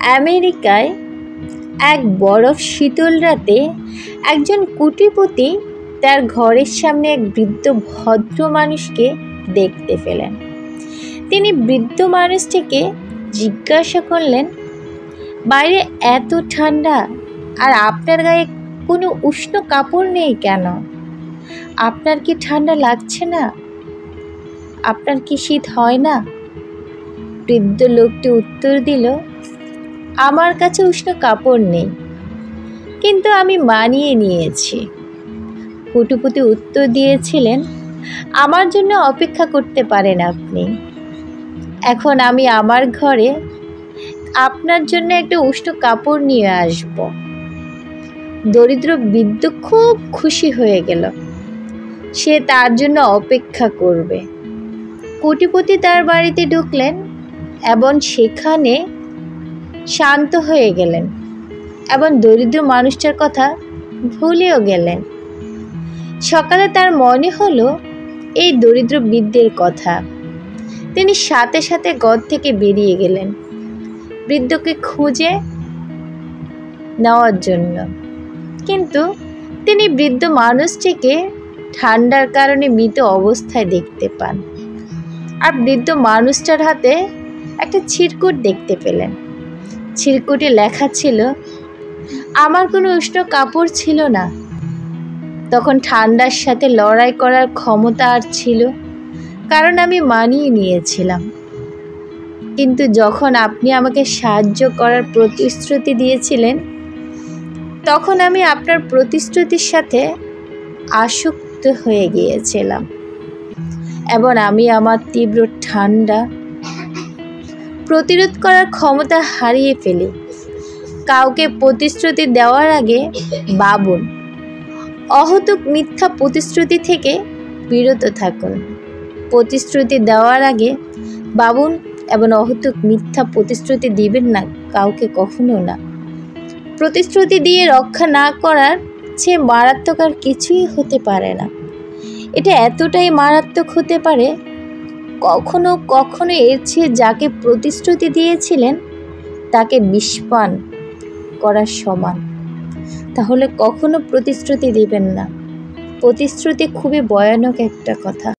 আমেরিকায় এক বরফ শীতল রাতে একজন কুটিপতি তার ঘরের সামনে এক বৃদ্ধ ভদ্র মানুষকে দেখতে পেলেন। তিনি বৃদ্ধ মানুষটিকে জিজ্ঞাসা করলেন, বাইরে এত ঠান্ডা আর আপনার গায়ে কোনো উষ্ণ কাপড় নেই কেন? আপনার কি ঠান্ডা লাগছে না? আপনার কি শীত হয় না? বৃদ্ধ লোকটি উত্তর দিল, আমার কাছে উষ্ণ কাপড় নেই, কিন্তু আমি মানিয়ে নিয়েছি। কুটিপতি উত্তর দিয়েছিলেন, আমার জন্য অপেক্ষা করতে পারেন আপনি। এখন আমি আমার ঘরে আপনার জন্য একটা উষ্ণ কাপড় নিয়ে আসব। দরিদ্র বৃদ্ধ খুব খুশি হয়ে গেল। সে তার জন্য অপেক্ষা করবে। কোটিপতি তার বাড়িতে ঢুকলেন এবং সেখানে শান্ত হয়ে গেলেন এবং দরিদ্র মানুষটার কথা ভুলেও গেলেন। সকালে তার মনে হলো এই দরিদ্র বৃদ্ধের কথা। তিনি সাথে সাথে ঘর থেকে বেরিয়ে গেলেন বৃদ্ধকে খুঁজে নেওয়ার জন্য। কিন্তু তিনি বৃদ্ধ মানুষটিকে ঠান্ডার কারণে মৃত অবস্থায় দেখতে পান। আর বৃদ্ধ মানুষটার হাতে একটা ছিটকুট দেখতে পেলেন। ছিটকুটে লেখা ছিল, আমার কোনো উষ্ণ কাপড় ছিল না, তখন ঠান্ডার সাথে লড়াই করার ক্ষমতা আর ছিল, কারণ আমি মানিয়ে নিয়েছিলাম। কিন্তু যখন আপনি আমাকে সাহায্য করার প্রতিশ্রুতি দিয়েছিলেন, তখন আমি আপনার প্রতিশ্রুতির সাথে আসক্ত হয়ে গিয়েছিলাম এবং আমি আমার তীব্র ঠান্ডা প্রতিরোধ করার ক্ষমতা হারিয়ে ফেলি। কাউকে প্রতিশ্রুতি দেওয়ার আগে ভাবুন। অহেতুক মিথ্যা প্রতিশ্রুতি থেকে বিরত থাকুন। প্রতিশ্রুতি দেওয়ার আগে ভাবুন এবং অহেতুক মিথ্যা প্রতিশ্রুতি দিবেন না কাউকে, কখনো না। প্রতিশ্রুতি দিয়ে রক্ষা না করার চেয়ে মারাত্মক আর কিছুই হতে পারে না। এটা এতটাই মারাত্মক হতে পারে, কখনো কখনো এর চেয়ে যাকে প্রতিশ্রুতি দিয়েছিলেন তাকে বিষপান করার সমান। তাহলে কখনো প্রতিশ্রুতি দিবেন না। প্রতিশ্রুতি খুবই ভয়ানক একটা কথা।